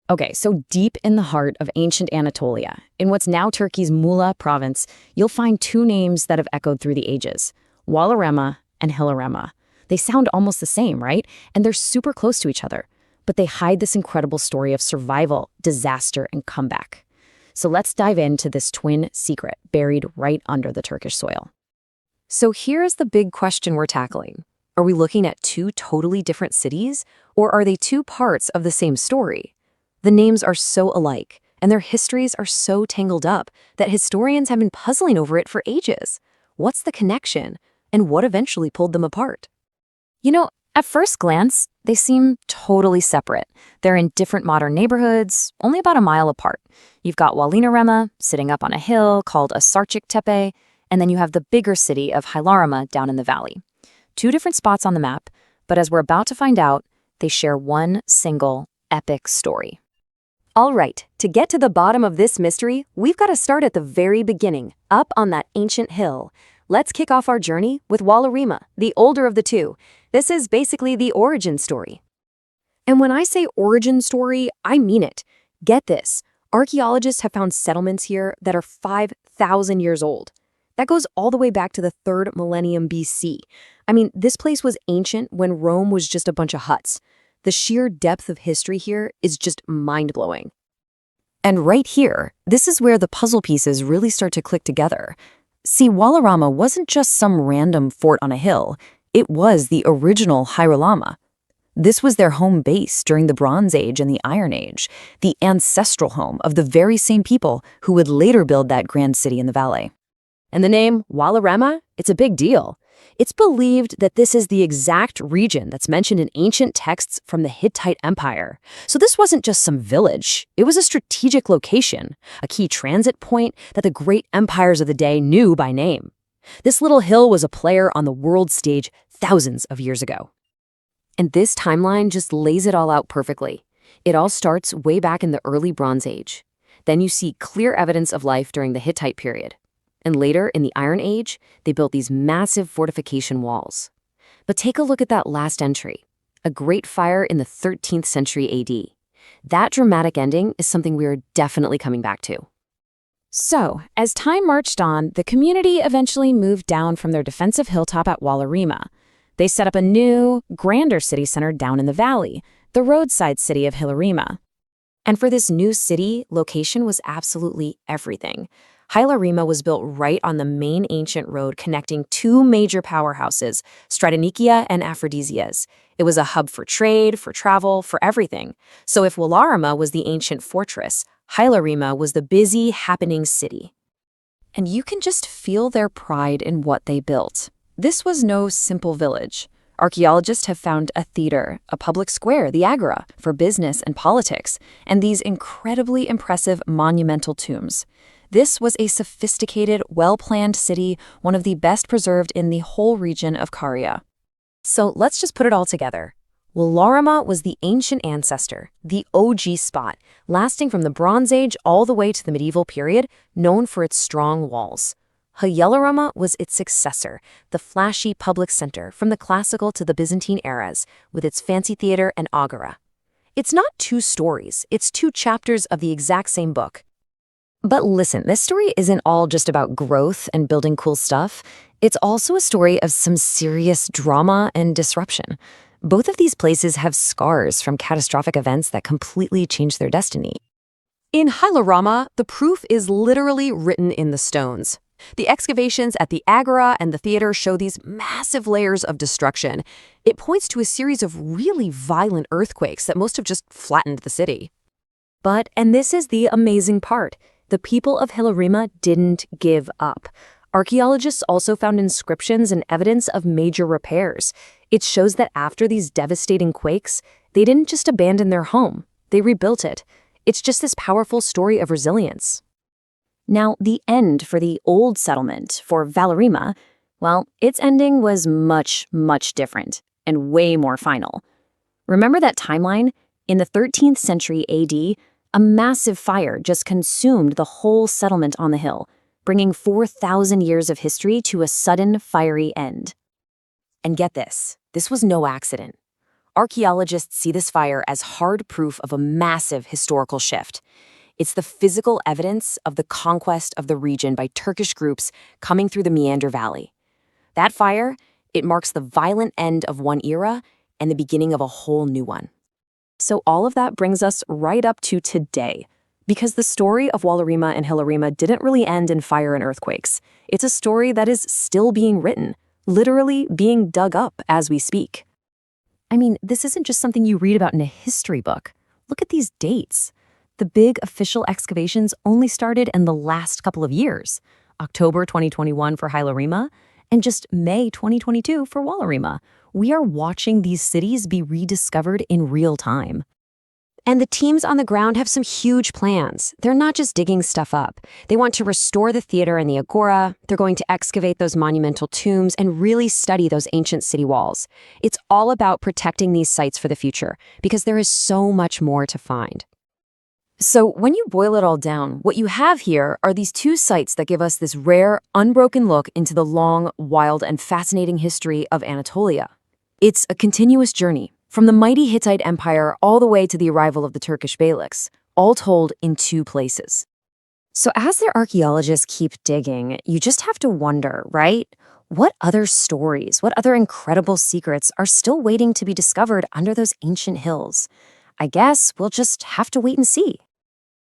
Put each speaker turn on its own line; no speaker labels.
Okay, so deep in the heart of ancient Anatolia, in what's now Turkey's Muğla province, you'll find two names that have echoed through the ages, Wallarima and Hyllarima. They sound almost the same, right? And they're super close to each other. But they hide this incredible story of survival, disaster, and comeback. So let's dive into this twin secret buried right under the Turkish soil.
So here's the big question we're tackling. Are we looking at two totally different cities, or are they two parts of the same story? The names are so alike, and their histories are so tangled up that historians have been puzzling over it for ages. What's the connection, and what eventually pulled them apart?
At first glance, they seem totally separate. They're in different modern neighborhoods, only about a mile apart. You've got Wallarima sitting up on a hill called Asarcık Tepe, and then you have the bigger city of Hyllarima down in the valley. Two different spots on the map, but as we're about to find out, they share one single epic story.
All right, to get to the bottom of this mystery, we've got to start at the very beginning, up on that ancient hill. Let's kick off our journey with Wallarima, the older of the two. This is basically the origin story. And when I say origin story, I mean it. Get this, archaeologists have found settlements here that are 5,000 years old. That goes all the way back to the 3rd millennium BC. I mean, this place was ancient when Rome was just a bunch of huts. The sheer depth of history here is just mind-blowing.
And right here, this is where the puzzle pieces really start to click together. See, Wallarima wasn't just some random fort on a hill. It was the original Hyllarima. This was their home base during the Bronze Age and the Iron Age, the ancestral home of the very same people who would later build that grand city in the valley.
And the name Wallarima, it's a big deal. It's believed that this is the exact region that's mentioned in ancient texts from the Hittite Empire. So this wasn't just some village. It was a strategic location, a key transit point that the great empires of the day knew by name. This little hill was a player on the world stage thousands of years ago. And this timeline just lays it all out perfectly. It all starts way back in the early Bronze Age. Then you see clear evidence of life during the Hittite period. And later, in the Iron Age, they built these massive fortification walls. But take a look at that last entry, a great fire in the 13th century AD. That dramatic ending is something we are definitely coming back to.
So, as time marched on, the community eventually moved down from their defensive hilltop at Wallarima. They set up a new, grander city center down in the valley, the roadside city of Hyllarima. And for this new city, location was absolutely everything. Hyllarima was built right on the main ancient road connecting two major powerhouses, Stratonikia and Aphrodisias. It was a hub for trade, for travel, for everything. So if Wallarima was the ancient fortress, Hyllarima was the busy, happening city. And you can just feel their pride in what they built. This was no simple village. Archaeologists have found a theater, a public square, the agora, for business and politics, and these incredibly impressive monumental tombs. This was a sophisticated, well-planned city, one of the best preserved in the whole region of Caria. So let's just put it all together. Wallarima was the ancient ancestor, the OG spot, lasting from the Bronze Age all the way to the medieval period, known for its strong walls. Hyllarima was its successor, the flashy public center from the classical to the Byzantine eras, with its fancy theater and agora. It's not two stories, it's two chapters of the exact same book. But listen, this story isn't all just about growth and building cool stuff. It's also a story of some serious drama and disruption. Both of these places have scars from catastrophic events that completely changed their destiny.
In Hyllarima, the proof is literally written in the stones. The excavations at the agora and the theater show these massive layers of destruction. It points to a series of really violent earthquakes that must have just flattened the city.
But, and this is the amazing part, the people of Hyllarima didn't give up. Archaeologists also found inscriptions and evidence of major repairs. It shows that after these devastating quakes, they didn't just abandon their home, they rebuilt it. It's just this powerful story of resilience. Now, the end for the old settlement, for Wallarima, well, its ending was much, much different and way more final. Remember that timeline? In the 13th century AD, a massive fire just consumed the whole settlement on the hill, bringing 4,000 years of history to a sudden, fiery end. And get this, this was no accident.
Archaeologists see this fire as hard proof of a massive historical shift. It's the physical evidence of the conquest of the region by Turkish groups coming through the Meander Valley. That fire, it marks the violent end of one era and the beginning of a whole new one. So all of that brings us right up to today. Because the story of Wallarima and Hyllarima didn't really end in fire and earthquakes. It's a story that is still being written, literally being dug up as we speak. I mean, this isn't just something you read about in a history book. Look at these dates. The big official excavations only started in the last couple of years. October 2021 for Hyllarima, and just May 2022 for Wallarima. We are watching these cities be rediscovered in real time. And the teams on the ground have some huge plans. They're not just digging stuff up. They want to restore the theater and the agora. They're going to excavate those monumental tombs and really study those ancient city walls. It's all about protecting these sites for the future, because there is so much more to find. So when you boil it all down, what you have here are these two sites that give us this rare, unbroken look into the long, wild, and fascinating history of Anatolia. It's a continuous journey, from the mighty Hittite Empire all the way to the arrival of the Turkish Beyliks, all told in two places. So as their archaeologists keep digging, you just have to wonder, right? What other stories, what other incredible secrets are still waiting to be discovered under those ancient hills? I guess we'll just have to wait and see.